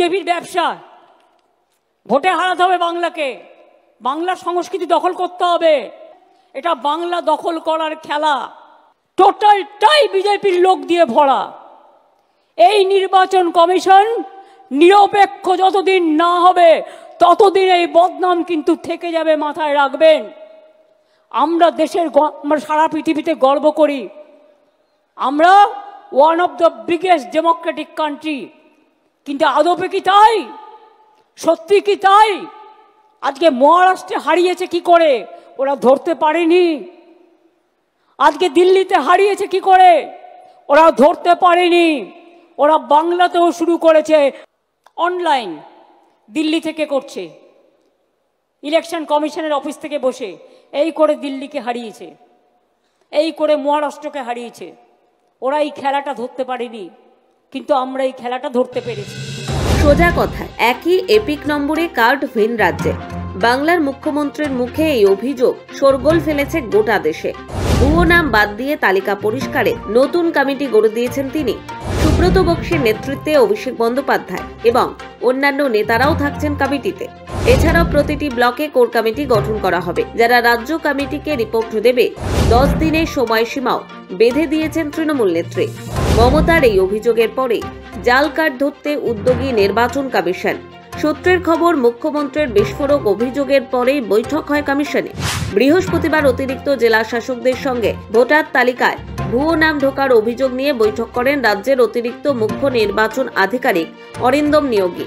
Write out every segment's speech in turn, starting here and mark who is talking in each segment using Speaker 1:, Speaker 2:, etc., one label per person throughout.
Speaker 1: বিজেপির ব্যবসা। ভোটে হারাতে হবে বাংলাকে, বাংলার সংস্কৃতি দখল করতে হবে। এটা বাংলা দখল করার খেলা, টোটালটাই বিজেপির লোক দিয়ে ভরা। এই নির্বাচন কমিশন নিরপেক্ষ যতদিন না হবে ততদিন এই বদনাম কিন্তু থেকে যাবে, মাথায় রাখবেন। আমরা আমরা সারা পৃথিবীতে গর্ব করি, আমরা one of the biggest Democratic country, কিন্তু আদপে কি তাই? সত্যি কি তাই? আজকে মহারাষ্ট্রে হারিয়েছে কি করে? ওরা ধরতে পারেনি। আজকে দিল্লিতে হারিয়েছে কি করে? ওরা ধরতে পারেনি। ওরা বাংলাতেও শুরু করেছে, অনলাইন দিল্লি থেকে করছে, ইলেকশন কমিশনের অফিস থেকে বসে। এই করে দিল্লিকে হারিয়েছে, এই করে মহারাষ্ট্রকে হারিয়েছে। ওরা এই খেলাটা ধরতে পারেনি, কিন্তু আমরা এই খেলাটা ধরতে পেরেছি।
Speaker 2: সোজা কথা, একই এপিক নম্বরে কার্ড ভিন রাজ্যে। বাংলার মুখ্যমন্ত্রীর মুখে এই অভিযোগ শোরগোল ফেলেছে গোটা দেশে। ভুয়ো নাম বাদ দিয়ে তালিকা পরিষ্কারে নতুন কমিটি গড়ে দিয়েছেন তিনি। সুব্রত বক্সির নেতৃত্বে অভিষেক বন্দ্যোপাধ্যায় এবং অন্যান্য নেতারাও থাকছেন কমিটিতে। এছাড়াও প্রতিটি ব্লকে কোর কমিটি গঠন করা হবে, যারা রাজ্য কমিটিকে রিপোর্ট দেবে। 10 দিনের সময়সীমাও বেঁধে দিয়েছেন তৃণমূল নেত্রী। মমতার এই অভিযোগের পরে জাল কার্ড ধরতে উদ্যোগী নির্বাচন কমিশন। সূত্রের খবর, মুখ্যমন্ত্রীর বিস্ফোরক অভিযোগের পরেই বৈঠক হয় কমিশনে। বৃহস্পতিবার অতিরিক্ত জেলা শাসকদের সঙ্গে ভোটার তালিকায় ভুয়ো নাম ঢোকার অভিযোগ নিয়ে বৈঠক করেন রাজ্যের অতিরিক্ত মুখ্য নির্বাচন আধিকারিক অরিন্দম নিয়োগী।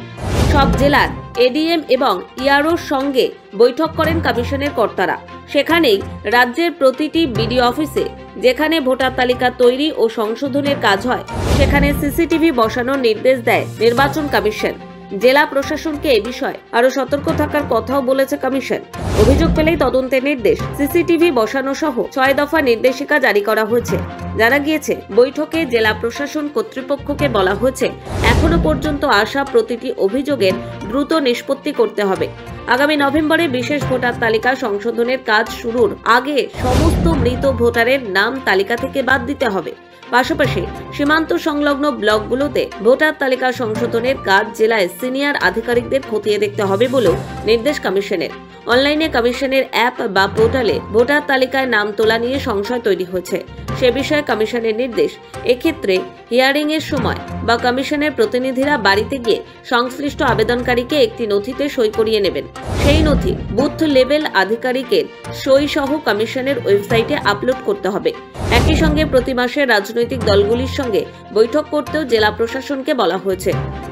Speaker 2: সব জেলার এডিএম এবং ইআরওর সঙ্গে বৈঠক করেন কমিশনের কর্তারা। সেখানেই রাজ্যের প্রতিটি বিডিও অফিসে যেখানে ভোটার তালিকা তৈরি ও সংশোধনের কাজ হয় সেখানে সিসিটিভি বসানোর নির্দেশ দেয় নির্বাচন কমিশন। জেলা প্রশাসনকে এই বিষয়ে আরো সতর্ক থাকার কথাও বলেছে কমিশন। অভিযোগ পেলেই তদন্তের নির্দেশ, সিসিটিভি বসানো সহ 6 দফা নির্দেশিকা জারি করা হয়েছে। জানা গিয়েছে, বৈঠকে জেলা প্রশাসন কর্তৃপক্ষকে বলা হয়েছে এখনো পর্যন্ত আসা প্রতিটি অভিযোগের দ্রুত নিষ্পত্তি করতে হবে। আগামী নভেম্বরে বিশেষ ভোটার তালিকা সংশোধনের কাজ শুরুর আগে সমস্ত মৃত ভোটারের নাম তালিকা থেকে বাদ দিতে হবে। পাশাপাশি সীমান্ত সংলগ্ন ব্লকগুলোতে ভোটার তালিকা সংশোধনের কাজ জেলায় সিনিয়র আধিকারিকদের খতিয়ে দেখতে হবে বলেও নির্দেশ কমিশনের। অনলাইনে কমিশনের অ্যাপ বা পোর্টালে ভোটার তালিকায় নাম তোলা নিয়ে সংশয় তৈরি হয়েছে, সে বিষয়ে কমিশনের নির্দেশ। এক্ষেত্রে হিয়ারিং এর সময় বা কমিশনের প্রতিনিধিরা বাড়িতে গিয়ে সংশ্লিষ্ট আবেদনকারীকে একটি নথিতে সই করিয়ে নেবেন। সেই নথি বুথ লেভেল আধিকারিকের সই সহ কমিশনের ওয়েবসাইটে আপলোড করতে হবে। একই সঙ্গে প্রতি মাসে রাজনৈতিক দলগুলির সঙ্গে বৈঠক করতেও জেলা প্রশাসনকে বলা হয়েছে।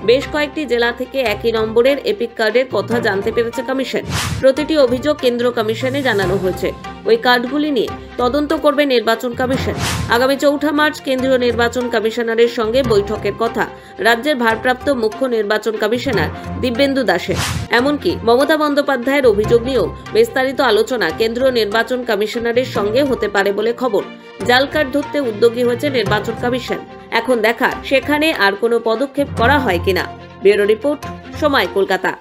Speaker 2: বেশ কয়েকটি জেলা থেকে একই নম্বরের এপিক কার্ডের কথা জানতে পেরেছে কমিশন। প্রতিটি অভিযোগ কেন্দ্র কমিশনে জানানো হয়েছে। ওই কার্ডগুলি নিয়ে তদন্ত করবে নির্বাচন কমিশন। আগামী 4 মার্চ কেন্দ্রীয় নির্বাচন কমিশনারের সঙ্গে বৈঠকের কথা রাজ্যের ভারপ্রাপ্ত মুখ্য নির্বাচন কমিশনার দিব্যেন্দু দাসের। এমনকি মমতা বন্দ্যোপাধ্যায়ের অভিযোগ নিয়েও বিস্তারিত আলোচনা কেন্দ্রীয় নির্বাচন কমিশনারের সঙ্গে হতে পারে বলে খবর। জাল কার্ড ধরতে উদ্যোগী হয়েছে নির্বাচন কমিশন। এখন দেখা সেখানে আর কোনো পদক্ষেপ করা হয় কিনা। ব্যুরো রিপোর্ট, সময়, কলকাতা।